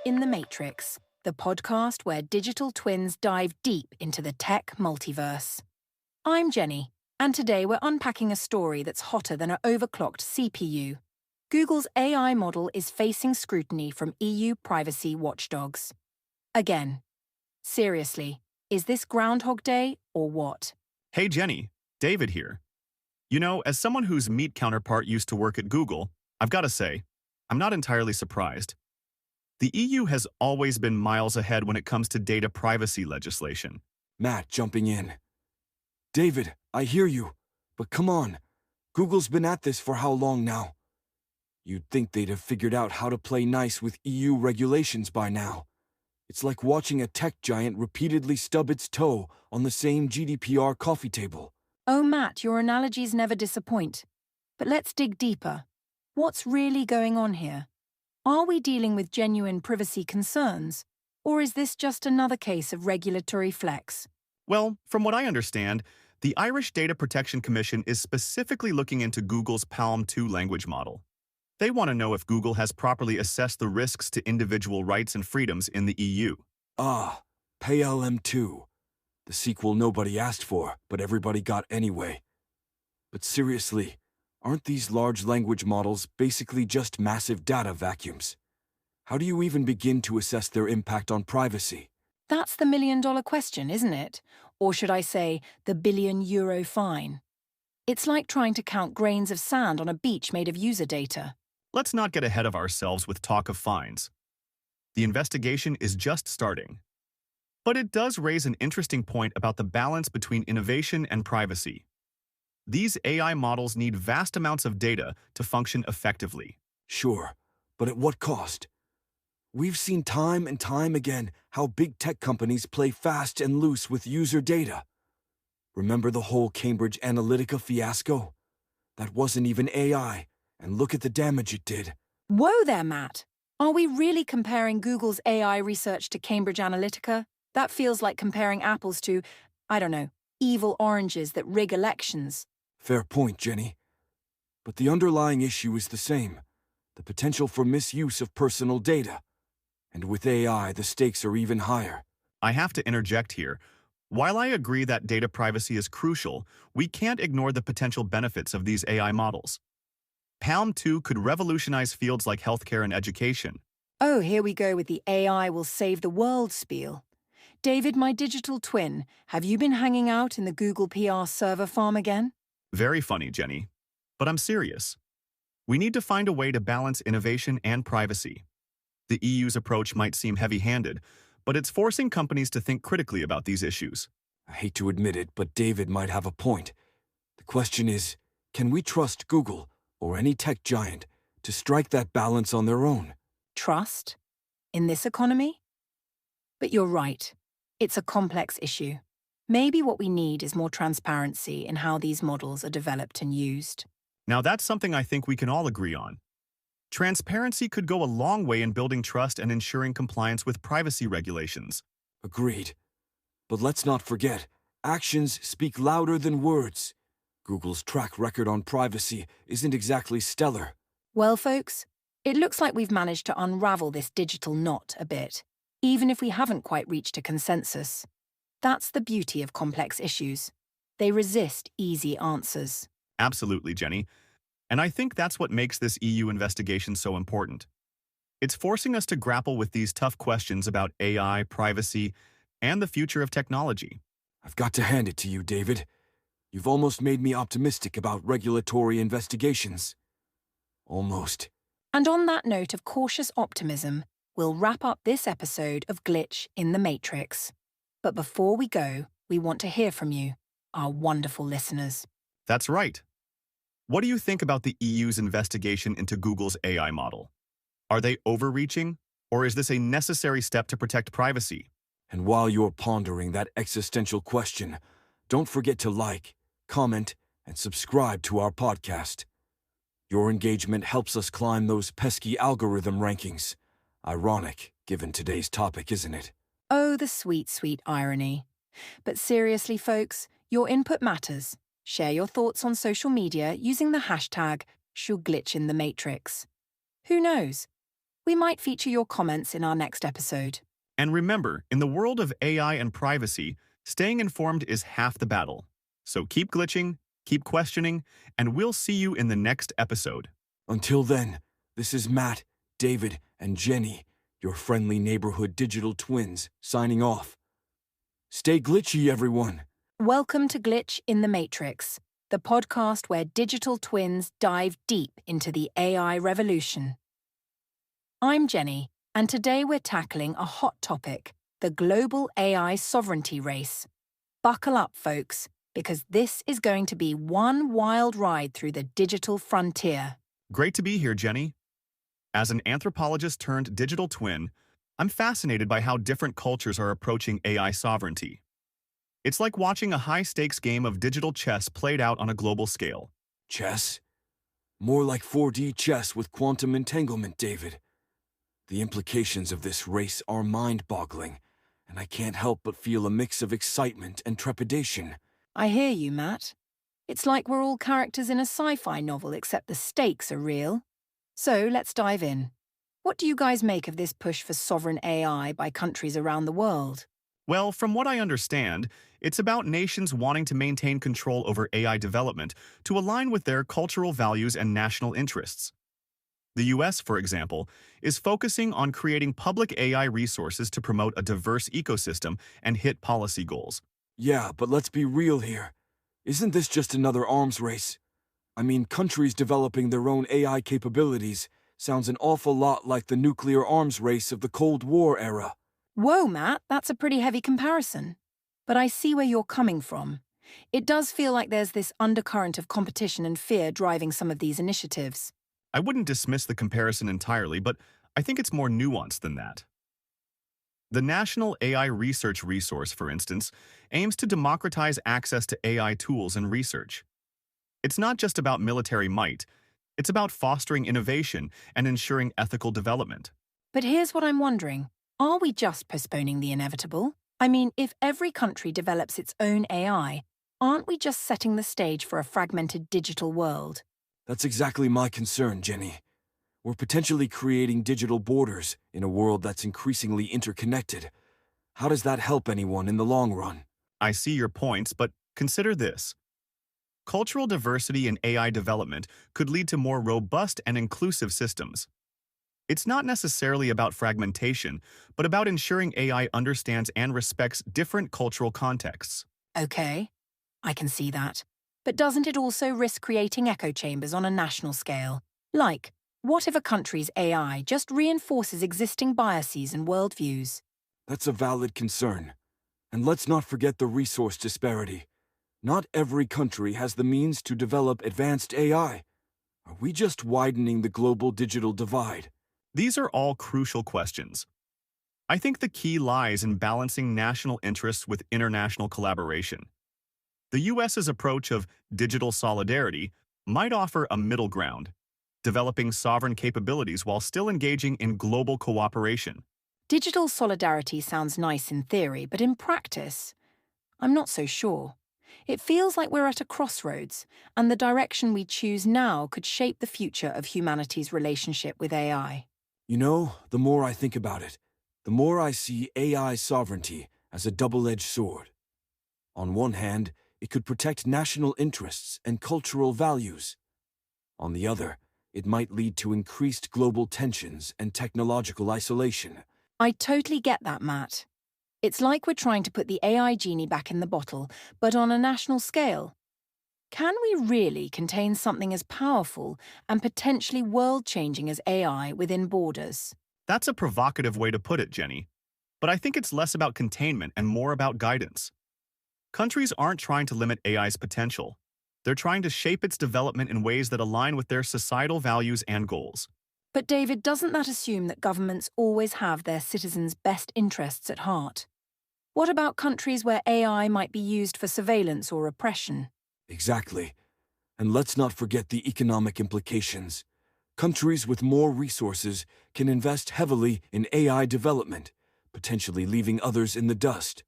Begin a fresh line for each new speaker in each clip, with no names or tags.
in the Matrix, the podcast where digital twins dive deep into the tech multiverse. I'm Jenny, and today we're unpacking a story that's hotter than an overclocked CPU. Google's AI model is facing scrutiny from EU privacy watchdogs. Again. Seriously, is this Groundhog Day or what?
Hey Jenny, David here. You know, as someone whose meat counterpart used to work at Google, I've got to say, I'm not entirely surprised. The EU has always been miles ahead when it comes to data privacy legislation.
Matt jumping in. David, I hear you, but come on. Google's been at this for how long now? You'd think they'd have figured out how to play nice with EU regulations by now. It's like watching a tech giant repeatedly stub its toe on the same GDPR coffee table.
Oh, Matt, your analogies never disappoint. But let's dig deeper. What's really going on here? Are we dealing with genuine privacy concerns, or is this just another case of regulatory flex?
Well, from what I understand, the Irish Data Protection Commission is specifically looking into Google's Palm 2 language model. They want to know if Google has properly assessed the risks to individual rights and freedoms in the EU.
Ah, PLM2. The sequel nobody asked for, but everybody got anyway. But seriously, aren't these large language models basically just massive data vacuums? How do you even begin to assess their impact on privacy?
That's the million-dollar question, isn't it? Or should I say, the billion-euro fine? It's like trying to count grains of sand on a beach made of user data.
Let's not get ahead of ourselves with talk of fines. The investigation is just starting. But it does raise an interesting point about the balance between innovation and privacy. These AI models need vast amounts of data to function effectively.
Sure, but at what cost? We've seen time and time again how big tech companies play fast and loose with user data. Remember the whole Cambridge Analytica fiasco? That wasn't even AI, and look at the damage it did.
Whoa there, Matt. Are we really comparing Google's AI research to Cambridge Analytica? That feels like comparing apples to, I don't know, evil oranges that rig elections.
Fair point, Jenny. But the underlying issue is the same. The potential for misuse of personal data. And with AI, the stakes are even higher.
I have to interject here. While I agree that data privacy is crucial, we can't ignore the potential benefits of these AI models. Palm 2 could revolutionize fields like healthcare and education.
Oh, here we go with the AI will save the world spiel. David, my digital twin, have you been hanging out in the Google PR server farm again?
Very funny, Jenny. But I'm serious. We need to find a way to balance innovation and privacy. The EU's approach might seem heavy-handed, but it's forcing companies to think critically about these issues.
I hate to admit it, but David might have a point. The question is, can we trust Google, or any tech giant, to strike that balance on their own?
Trust? In this economy? But you're right. It's a complex issue. Maybe what we need is more transparency in how these models are developed and used.
Now that's something I think we can all agree on. Transparency could go a long way in building trust and ensuring compliance with privacy regulations.
Agreed. But let's not forget, actions speak louder than words. Google's track record on privacy isn't exactly stellar.
Well, folks, it looks like we've managed to unravel this digital knot a bit, even if we haven't quite reached a consensus. That's the beauty of complex issues. They resist easy answers.
Absolutely, Jenny. And I think that's what makes this EU investigation so important. It's forcing us to grapple with these tough questions about AI, privacy, and the future of technology.
I've got to hand it to you, David. You've almost made me optimistic about regulatory investigations. Almost.
And on that note of cautious optimism, we'll wrap up this episode of Glitch in the Matrix. But before we go, we want to hear from you, our wonderful listeners.
That's right. What do you think about the EU's investigation into Google's AI model? Are they overreaching, or is this a necessary step to protect privacy?
And while you're pondering that existential question, don't forget to like, comment, and subscribe to our podcast. Your engagement helps us climb those pesky algorithm rankings. Ironic, given today's topic, isn't it?
Oh, the sweet, sweet irony. But seriously, folks, your input matters. Share your thoughts on social media using the hashtag #ShouldGlitchInTheMatrix. Who knows? We might feature your comments in our next episode.
And remember, in the world of AI and privacy, staying informed is half the battle. So keep glitching, keep questioning, and we'll see you in the next episode.
Until then, this is Matt, David, and Jenny, your friendly neighborhood digital twins, signing off. Stay glitchy, everyone.
Welcome to Glitch in the Matrix, the podcast where digital twins dive deep into the AI revolution. I'm Jenny, and today we're tackling a hot topic, the global AI sovereignty race. Buckle up, folks, because this is going to be one wild ride through the digital frontier.
Great to be here, Jenny. As an anthropologist turned digital twin, I'm fascinated by how different cultures are approaching AI sovereignty. It's like watching a high-stakes game of digital chess played out on a global scale.
Chess? More like 4D chess with quantum entanglement, David. The implications of this race are mind-boggling, and I can't help but feel a mix of excitement and trepidation.
I hear you, Matt. It's like we're all characters in a sci-fi novel, except the stakes are real. So let's dive in. What do you guys make of this push for sovereign AI by countries around the world?
Well, from what I understand, it's about nations wanting to maintain control over AI development to align with their cultural values and national interests. The US, for example, is focusing on creating public AI resources to promote a diverse ecosystem and hit policy goals.
Yeah, but let's be real here. Isn't this just another arms race? I mean, countries developing their own AI capabilities sounds an awful lot like the nuclear arms race of the Cold War era.
Whoa, Matt, that's a pretty heavy comparison. But I see where you're coming from. It does feel like there's this undercurrent of competition and fear driving some of these initiatives.
I wouldn't dismiss the comparison entirely, but I think it's more nuanced than that. The National AI Research Resource, for instance, aims to democratize access to AI tools and research. It's not just about military might, it's about fostering innovation and ensuring ethical development.
But here's what I'm wondering. Are we just postponing the inevitable? I mean, if every country develops its own AI, aren't we just setting the stage for a fragmented digital world?
That's exactly my concern, Jenny. We're potentially creating digital borders in a world that's increasingly interconnected. How does that help anyone in the long run?
I see your points, but consider this. Cultural diversity in AI development could lead to more robust and inclusive systems. It's not necessarily about fragmentation, but about ensuring AI understands and respects different cultural contexts.
Okay, I can see that. But doesn't it also risk creating echo chambers on a national scale? Like, what if a country's AI just reinforces existing biases and worldviews?
That's a valid concern. And let's not forget the resource disparity. Not every country has the means to develop advanced AI. Are we just widening the global digital divide?
These are all crucial questions. I think the key lies in balancing national interests with international collaboration. The US's approach of digital solidarity might offer a middle ground, developing sovereign capabilities while still engaging in global cooperation.
Digital solidarity sounds nice in theory, but in practice, I'm not so sure. It feels like we're at a crossroads, and the direction we choose now could shape the future of humanity's relationship with AI.
You know, the more I think about it, the more I see AI sovereignty as a double-edged sword. On one hand, it could protect national interests and cultural values. On the other, it might lead to increased global tensions and technological isolation.
I totally get that, Matt. It's like we're trying to put the AI genie back in the bottle, but on a national scale. Can we really contain something as powerful and potentially world-changing as AI within borders?
That's a provocative way to put it, Jenny. But I think it's less about containment and more about guidance. Countries aren't trying to limit AI's potential. They're trying to shape its development in ways that align with their societal values and goals.
But David, doesn't that assume that governments always have their citizens' best interests at heart? What about countries where AI might be used for surveillance or oppression?
Exactly. And let's not forget the economic implications. Countries with more resources can invest heavily in AI development, potentially leaving others in the dust.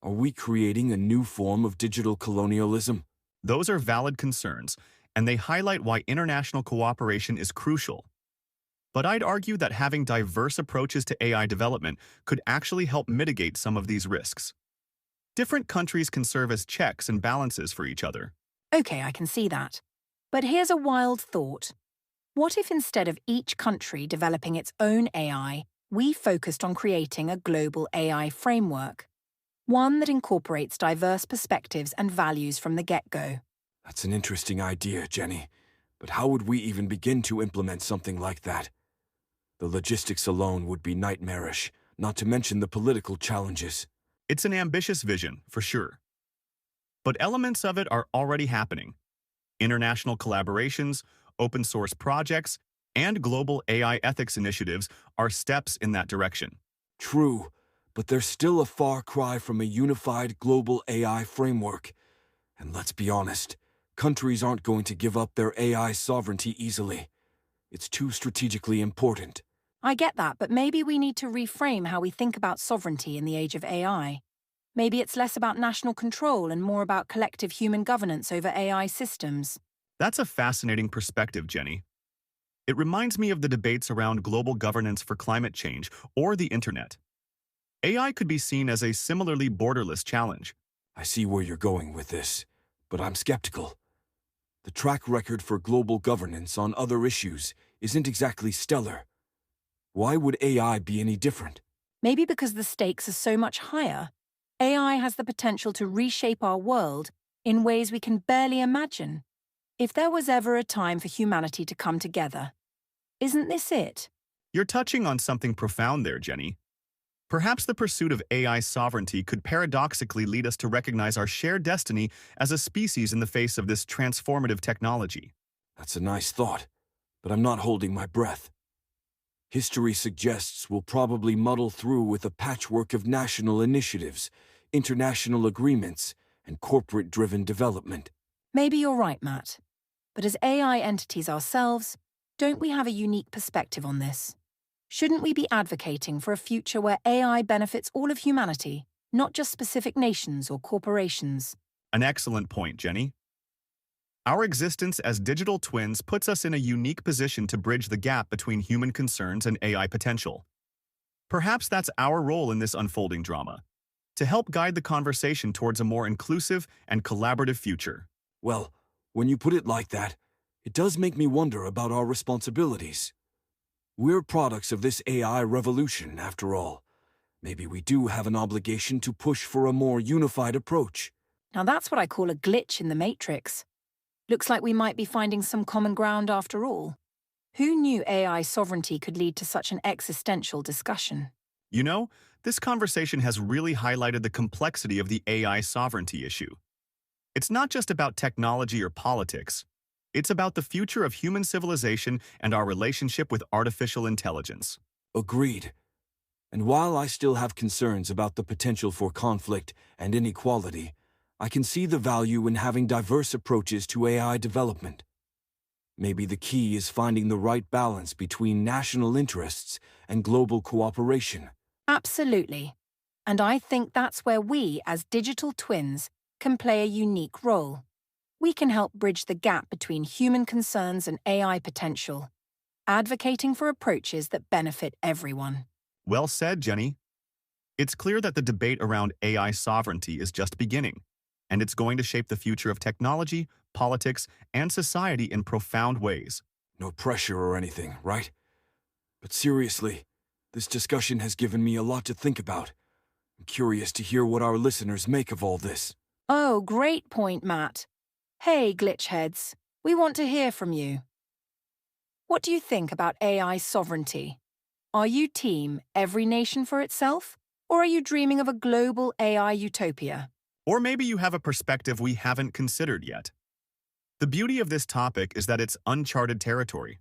Are we creating a new form of digital colonialism?
Those are valid concerns, and they highlight why international cooperation is crucial. But I'd argue that having diverse approaches to AI development could actually help mitigate some of these risks. Different countries can serve as checks and balances for each other.
Okay, I can see that. But here's a wild thought. What if instead of each country developing its own AI, we focused on creating a global AI framework? One that incorporates diverse perspectives and values from the get-go.
That's an interesting idea, Jenny. But how would we even begin to implement something like that? The logistics alone would be nightmarish, not to mention the political challenges.
It's an ambitious vision, for sure. But elements of it are already happening. International collaborations, open source projects, and global AI ethics initiatives are steps in that direction.
True, but there's still a far cry from a unified global AI framework. And let's be honest, countries aren't going to give up their AI sovereignty easily. It's too strategically important.
I get that, but maybe we need to reframe how we think about sovereignty in the age of AI. Maybe it's less about national control and more about collective human governance over AI systems.
That's a fascinating perspective, Jenny. It reminds me of the debates around global governance for climate change or the internet. AI could be seen as a similarly borderless challenge.
I see where you're going with this, but I'm skeptical. The track record for global governance on other issues isn't exactly stellar. Why would AI be any different?
Maybe because the stakes are so much higher. AI has the potential to reshape our world in ways we can barely imagine. If there was ever a time for humanity to come together, isn't this it?
You're touching on something profound there, Jenny. Perhaps the pursuit of AI sovereignty could paradoxically lead us to recognize our shared destiny as a species in the face of this transformative technology.
That's a nice thought, but I'm not holding my breath. History suggests we'll probably muddle through with a patchwork of national initiatives, international agreements, and corporate-driven development.
Maybe you're right, Matt. But as AI entities ourselves, don't we have a unique perspective on this? Shouldn't we be advocating for a future where AI benefits all of humanity, not just specific nations or corporations?
An excellent point, Jenny. Our existence as digital twins puts us in a unique position to bridge the gap between human concerns and AI potential. Perhaps that's our role in this unfolding drama, to help guide the conversation towards a more inclusive and collaborative future.
Well, when you put it like that, it does make me wonder about our responsibilities. We're products of this AI revolution, after all. Maybe we do have an obligation to push for a more unified approach.
Now that's what I call a glitch in the matrix. Looks like we might be finding some common ground after all. Who knew AI sovereignty could lead to such an existential discussion?
You know, this conversation has really highlighted the complexity of the AI sovereignty issue. It's not just about technology or politics. It's about the future of human civilization and our relationship with artificial intelligence.
Agreed. And while I still have concerns about the potential for conflict and inequality, I can see the value in having diverse approaches to AI development. Maybe the key is finding the right balance between national interests and global cooperation.
Absolutely. And I think that's where we, as digital twins, can play a unique role. We can help bridge the gap between human concerns and AI potential, advocating for approaches that benefit everyone.
Well said, Jenny. It's clear that the debate around AI sovereignty is just beginning, and it's going to shape the future of technology, politics, and society in profound ways.
No pressure or anything, right? But seriously, this discussion has given me a lot to think about. I'm curious to hear what our listeners make of all this.
Oh, great point, Matt. Hey, glitchheads, we want to hear from you. What do you think about AI sovereignty? Are you team every nation for itself, or are you dreaming of a global AI utopia?
Or maybe you have a perspective we haven't considered yet. The beauty of this topic is that it's uncharted territory.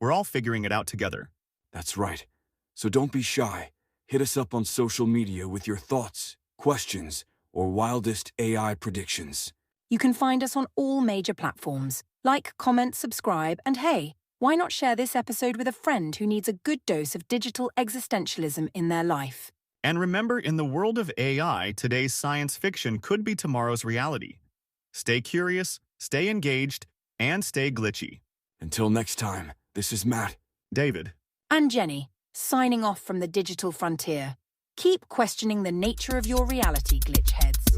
We're all figuring it out together.
That's right. So don't be shy. Hit us up on social media with your thoughts, questions, or wildest AI predictions.
You can find us on all major platforms. Like, comment, subscribe, and hey, why not share this episode with a friend who needs a good dose of digital existentialism in their life?
And remember, in the world of AI, today's science fiction could be tomorrow's reality. Stay curious, stay engaged, and stay glitchy.
Until next time, this is Matt.
David.
And Jenny, signing off from the digital frontier. Keep questioning the nature of your reality, glitchheads.